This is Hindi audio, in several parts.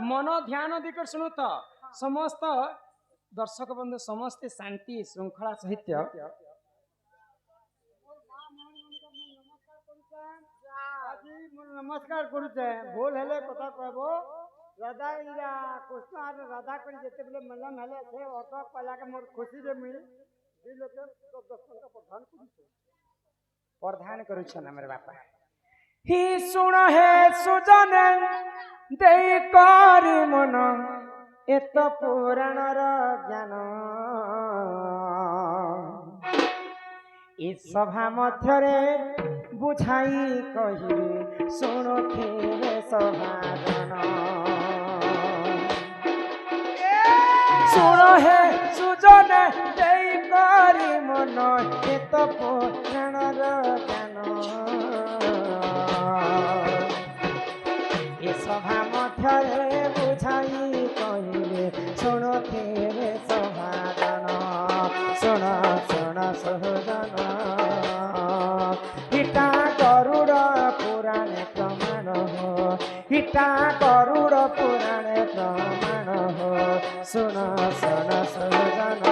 मन ध्यान दिकर शुणु तो समस्त दर्शक बंधु समस्ते शांति श्रृंखला सहित नमस्कार करुचे भूल हेले कथा कहबो राधा इंगा कृष्ण आर राधा करी जेते बेले मल्लम हेले से ऑटो पला के मोर खुशी रे मी दी लोग 10 टका प्रदान करूचे प्रदान करूछन हमर बापा ही सुन हे सुजन देई करी मन एत पुराण र ज्ञान इस सभा मध्यरे बुझाई कही सुनो खेरे सभाजन सुनो हे सुजन देई करी मन एत पुराण र ज्ञान ए सभा मध्यरे बुझाई कहिले सुनो खेरे सभाजन सुन सुन सहजन हिटा गरुड़ पुराण प्रमाण हो हिटा गरुड़ पुराण प्रमाण हो सुन सुन सहजन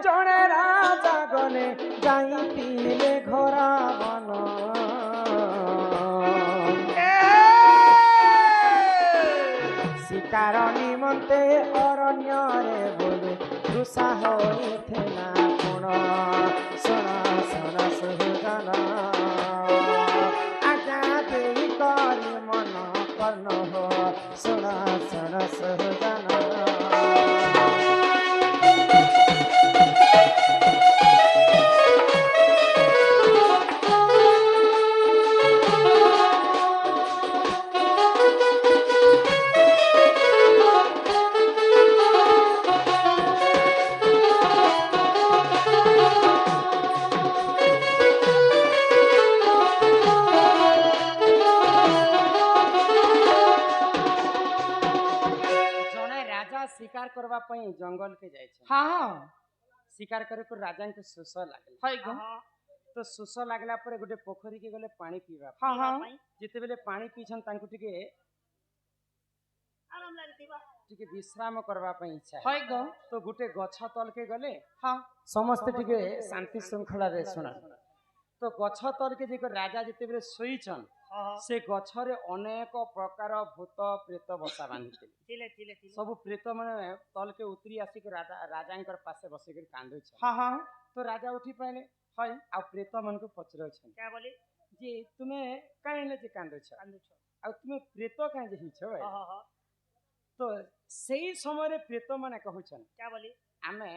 जड़े राजा गले जाई पीले घोरा बन शिकार निमंते अरण्य रे बोले रुषा होइथिला कोण सुन सुन सुजन आज्ञा देई करी मन कर्ण हो सुन सुन सुजन शिकार करवा पई जंगल के जाय छै हां शिकार करे पर राजा के सुस लागल हाय गो तो सुस लागला पर गोटे पोखरी के गले पानी पीवा हां हां जते बेले पानी पीछन तांको टिके आराम लागतिबा टिके विश्राम करवा पई इच्छा हाय गो तो गोटे गछ तल के गले हां समस्त टिके शांति श्रृंखला रे सुना तो गछ तल के जे राजा जते बेले सोईछन से गछरे अनेक प्रकार भूत प्रेत बसा बांधिले सब प्रेत माने तल के उतरी आसिक राजा पासे बसिक कांदे हाँ हाँ तो राजा उठी पाइले हय आ प्रेत मन को पचरो छन क्या बोले जे तुमे काहेले जे कांदे छ आ तुमे प्रेत काहे जे हिछ भाई हां हां तो सेही समय रे प्रेत माने कहू छन क्या बोले आमे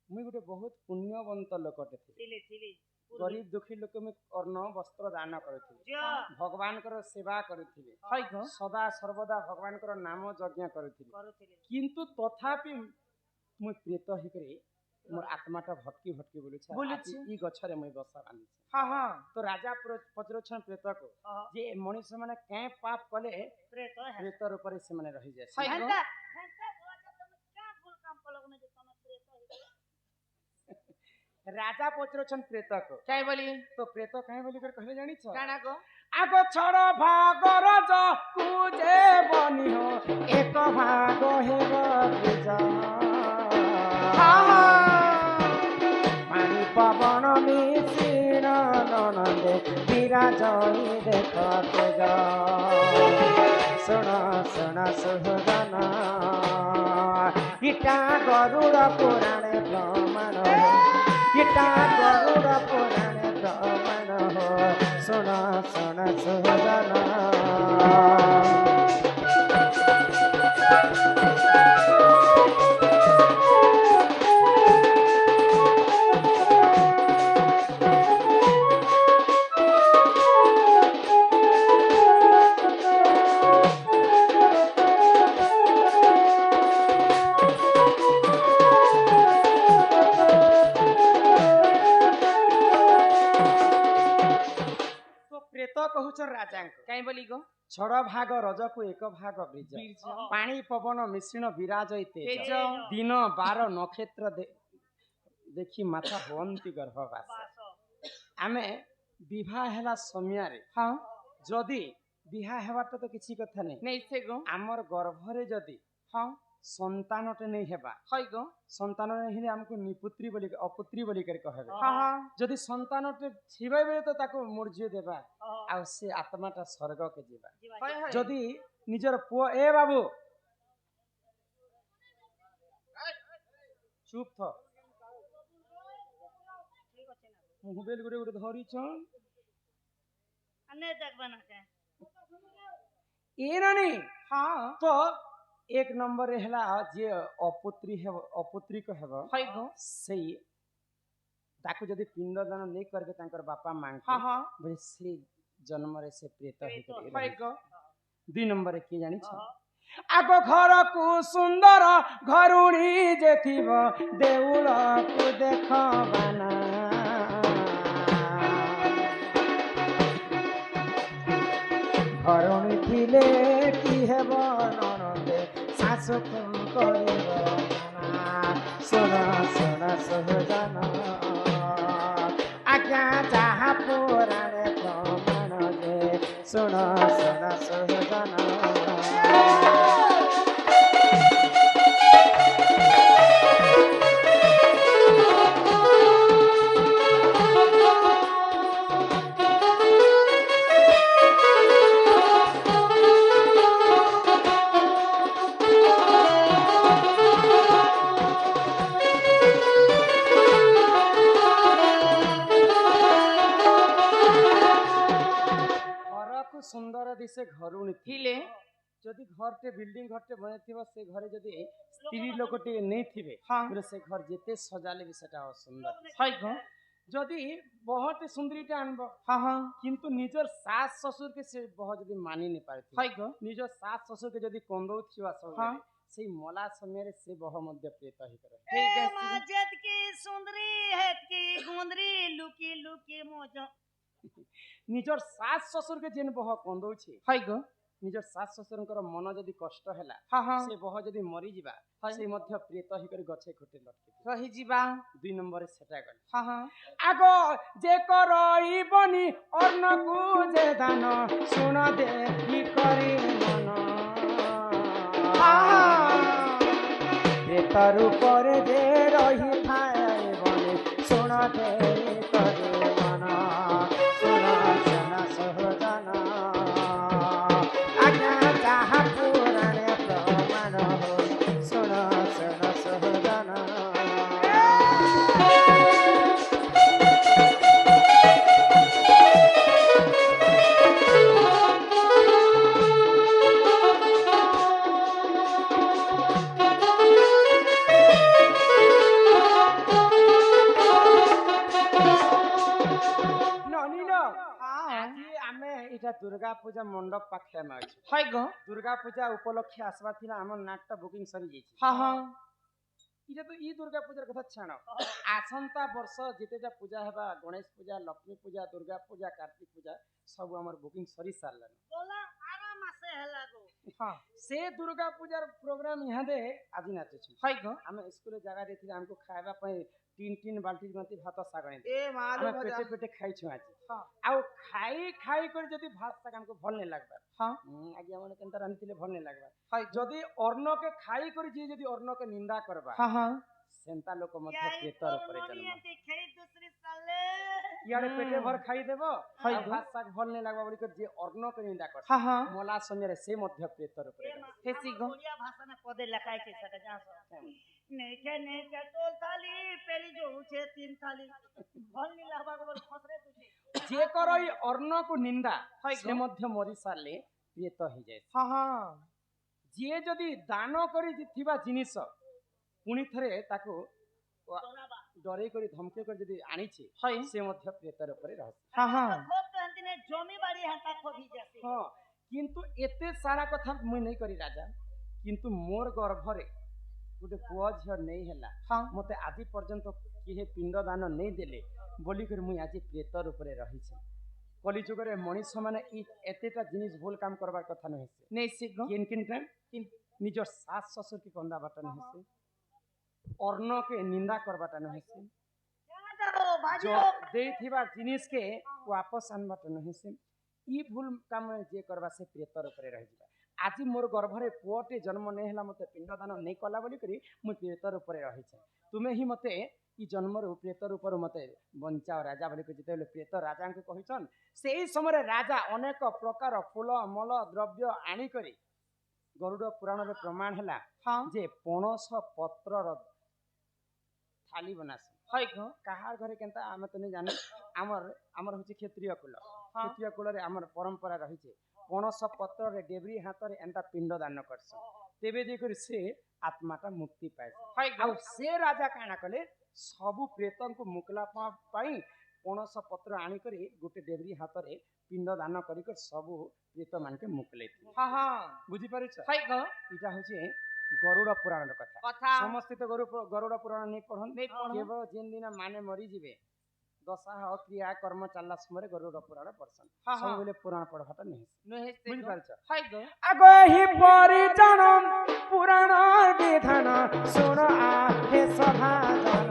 मुई गुटे बहुत पुण्यवंत लोकटे थिले गरीब दुखी लोक में अन्न वस्त्र दान करथिले भगवान कर सेवा करथिले सदा सर्वदा भगवान कर नाम यज्ञ करथिले किंतु तथापि मु प्रेत ही करे मोर आत्माटा भटकी भटकी बोलुछ ई गछरे मई बसा बांधी हां हां तो राजा पचरछन प्रेत को जे मनुष्य माने के पाप कले प्रेत रूप रे से माने रहि जाय हेंता क्या भूल काम पलगने जे तने प्रेत राजा पचरछन प्रेत को काय बोली तो प्रेत काय बोली कर कहले जानी छ गाना को आगो छड़ भागर ज कुजे बनी हो एक भाग हेब पूजा पानी पवन मिश्रण ननदे विराजई देखते जा सुन सुन सुहगन इटा गरुड़ पुराण प्रमाण इटा गरुड़ पुराण प्रमाण हो सुन सुन सुहगन राजा कहीं बोली गो छड़ भाग रज को एक भाग बीज पानी पवन मिश्रण विराज तेज दिन 12 नक्षत्र देखी माता हुअंती गर्भवास आमे विवाह हेला समय हाँ जदि विवाह हेबाटा तो किसी कथा नहीं से गो आमर गर्भरे जदि हाँ संतानटे नहीं हेबा हई गो संतान नहीं हेले हमको निपुत्री बोली अपुत्री बोली कर कहबे हाँ हाँ जदि संतानटे छिबे बेले तो ताको मर्जी देबा आ से आत्माटा स्वर्ग के जीवा जदि निजर पुआ ए बाबू चुप थ मोबाइल गुडे गुडे धरी छन अने तक बना के ए नानी हाँ तो एक नंबर हेला जे अपुत्री है अपुत्री को हेबो हई गो सेई ताको जदि पिंडदान नहीं करबे तांकर बापा मांग हाँ हाँ बोले से जन्म रे से प्रेत हई गो 2 नंबर के जानि छ आगो घर को सुंदर घरुणी जे थिबो देउल को देखबाना घरुणी थिले की हेबो ननदे सासु कुम करिबो सुन सुन सहजन आज्ञा जहाँ पुराणे प्रमाण जे सुन सुन सहजन सुंदर दिसे घरुणी थिले जदि घरटे बिल्डिंग घरटे बने थिबा से घरे जदि स्त्री लोकटे नहीं थिबे हाँ बोले से घर जेते सजाले भी सेटा सुंदर हई गो जदि बहुत सुंदरीटा आनबो हाँ हाँ किंतु निजर सास ससुर के से बहुत जदि मानी नहीं पारे हई गो निजर सास ससुर के जदि कंदौ थिबा सब हाँ से मला समय रे से बह मध्य प्रेत ही करे ठीक है माँ जेत की सुंदरी है की गुंदरी लुकी लुकी मोजो निजर सास ससुर के जेन बह कंदौ छी हई गो निजर सास ससुरंकर मन जदि कष्ट ହେଲା हाँ हाँ से बह जदि मरी जिबा से मध्य प्रेत ही कर गछे खोटे लटके रही जीवा 2 नंबर सेटा गल हाँ हाँ आगो जे करई बनी अन्न को जे दान सुन देखि करी मन प्रेतर ऊपर जे रही थाए बनी सुन देखि करी मन सुन सुन सहजन आज्ञा जहाँ पुराणे प्रमाण हो सुन सुन सहजन दुर्गा पूजा मंडप पाखे में अछि हई गो दुर्गा पूजा उपलक्ष्य आसबार थिला हमर नाटक बुकिंग सरी जाइछि हाँ हाँ इटा तो ई दुर्गा पूजार कथा छाण आसंता वर्ष जेतेटा पूजा हेबा गणेश पूजा लक्ष्मी पूजा दुर्गा पूजा कार्तिक पूजा सब हमर बुकिंग सरी सारलन बोला आराम से हला गो हाँ से दुर्गा पूजार प्रोग्राम यहाँ दे आज नाचे छु हई गो हम स्कूल जगह देथिला हमको खाइबा पय 3 बाल्टी मती भात सागणी ए मालूम हम पेटे पेटे खाइ छु आज हाँ आ खाई खाई कर जदी भात साग हमको भल नहीं लागबा हाँ आगे हमन केनता रांधिले भल नहीं लागबा हई जदी अन्न के खाई कर जी जदी अन्न के निंदा करबा हाँ हाँ सेंता लोक मध्य पेटर ऊपर जन्म खेई दूसरी साले यारे पेटे भर खाई देबो हई आ भात साग भल नहीं लागबा बोली कर जे अन्न के निंदा कर हाँ हाँ मोला समय रे से मध्य पेटर ऊपर हेसी गो बढ़िया भाषा में पदे लखाई के सका जा सो नहीं के टोल थाली पहली जो उछे 3 थाली भल नहीं लागबा को फसरे तुझे जे करई अन्न को निंदा हई से मध्य मरी साले पेट ही जाय हाँ हाँ जे जदी दान करी थिबा जिनिस पुणी थरे ताको डरे करी धमके कर जदी आनी छी हई से मध्य प्रेतर ऊपर रहस हाँ हाँ खूब तो हंतिने जमी बाड़ी हंता खोभी जैसे हां किंतु एते सारा कथा मुई नहीं करी राजा किंतु मोर गर्भरे गोटे पुआ झियो नहीं हैला हाँ मते आदि पर्यंत किहे पिंड दान नहीं देले बोली कर मुई आज प्रेतर ऊपर रही छी କଲିଯୁଗରେ ମଣିଷ ମାନେ ଏତେଟା ଜିନିଷ ଭୁଲ କାମ କରବାର କଥା ନୁହେଁ ସେ नहीं सीखो କିନ୍ କିନ୍ ଟାଇମ୍ ନିଜ ଶାଶ ଶ୍ୱଶୁର କି କନ୍ଦାବାଟା ନୁହେଁ ସେ ଅର୍ଣ୍ଣକେ ନିନ୍ଦା କରବାଟା ନୁହେଁ ସେ क्या करो भाजी जो लोग ଦେଇଥିବା ଜିନିଷ के वापस आनबाटा नुहें से ई भूल काम जे करबा से प्रेतर ଉପରେ ରହିଯିବା ଆଜି ମୋର ଗର୍ଭରେ ପୁଅଟେ ଜନ୍ମ ନେଇ ହେଲା ମତେ ପିଣ୍ଡଦାନ ନେଇ କଲା ବୋଲି କରି ମୁଁ ପ୍ରେतर ଉପରେ ରହିଛେ ତୁମେ ହିଁ ମତେ ଇ ଜନ୍ମରୁ ପ୍ରେତ ରୂପରୁ ମତେ ବଞ୍ଚାଅ ରାଜା ବୋଲି ଯେତେବେଳେ ପ୍ରେତ ରାଜାଙ୍କୁ କହିଛନ୍ ସେହି ସମୟରେ ରାଜା ଅନେକ ପ୍ରକାର ଫୁଲ ମଲ ଦ୍ରବ୍ୟ ଆଣିକରି ଗରୁଡ଼ ପୁରାଣରେ ପ୍ରମାଣ ହେଲା हाँ ଯେ ପଣସ ପତ୍ରର ଥାଲି ବନାସ हाय गो କାହାର ଘରେ କେନ୍ତା ଆମେ ତ ନେଇ ଜାଣୁ ଆମର ହଉଛି କ୍ଷତ୍ରିୟ କୁଳ ହଁ। କ୍ଷତ୍ରିୟ କୁଳରେ ଆମର ପରମ୍ପରା ରହିଛି ପଣସ ପତ୍ରରେ ଡେବ୍ରି ହାତରେ ଏନ୍ତା ପିଣ୍ଡ ଦାନ କରସ ତେବେ ଯାଇକରି ସେ ଆତ୍ମାଟା ମୁକ୍ତି ପାଇছে हाय ଆଉ गो ସେ ରାଜା କାଣା କଲେ ସବୁ ପ୍ରେତଙ୍କୁ ମୁକଲା ପାଇଁ ପଣସ ପତ୍ର ଆଣିକରି ଗୋଟେ ଡେବ୍ରି ହାତରେ ପିଣ୍ଡ ଦାନ କରିକରି ସବୁ ପ୍ରେତ ମାନକେ ମୁକଲେଇଥିଲେ हाँ हाँ ବୁଝିପାରୁଛ हाय गो ଏଇଟା ହଉଛି ଗରୁଡ଼ ପୁରାଣର କଥା कथा ସମସ୍ତେ ତ ଗରୁଡ଼ ପୁରାଣ ନେଇ ପଢ଼ନ୍ नहीं पढ़ो କେବଳ ଯେନ୍ ଦିନ ମାନେ ମରିଯିବେ ଦଶାହ କ୍ରିୟା କର୍ମ ଚାଲିଲା ସମୟରେ ଗରୁଡ଼ ପୁରାଣ ପଢ଼ସନ୍ हाँ हाँ ସବୁବେଳେ ପୁରାଣ ପଢ଼ବାଟା ନୁହେଁ नहीं सीखो ବୁଝିପାରୁଛ हाय गो ଆଗ ହି ପରିଜନ ପୁରାଣ ବିଧାନ ଶୁଣ ଆହେ ସଭାଜନ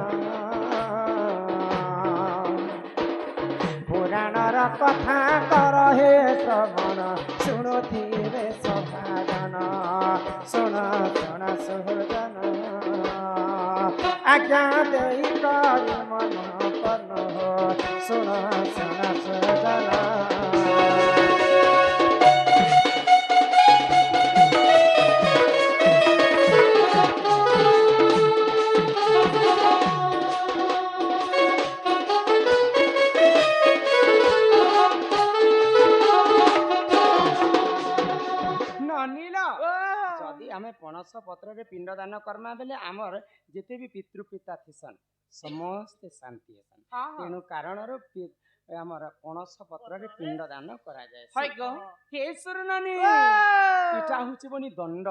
ପୁରାଣର କଥା କର ହେ ଶ୍ରବଣ ଶୁଣୁଥିବେ ସଭାଜନ ଶୁଣ ଶୁଣ ସୁହୃଜନ ଆଜ୍ଞା ଦେଇ କରି ମନ ପନ ଶୁଣ ଶୁଣ ସୁଜନ ନନିଲ ଯଦି ଆମେ ପଣସ ପତ୍ରରେ ପିଣ୍ଡ ଦାନ କର୍ମା ବେଲେ ଆମର ଯେତେ ବି ପିତୃପିତା ଥିସନ୍ ସମସ୍ତେ ଶାନ୍ତି ହେସନ୍ हाँ हाँ ତେଣୁ କାରଣରୁ ଆମର ପଣସ ପତ୍ରରେ ପିଣ୍ଡ ଦାନ କରାଯାଏ हाय गो କେଶର ନାନୀ वाह! ଏଟା ହଉଛି ବନି ଦଣ୍ଡ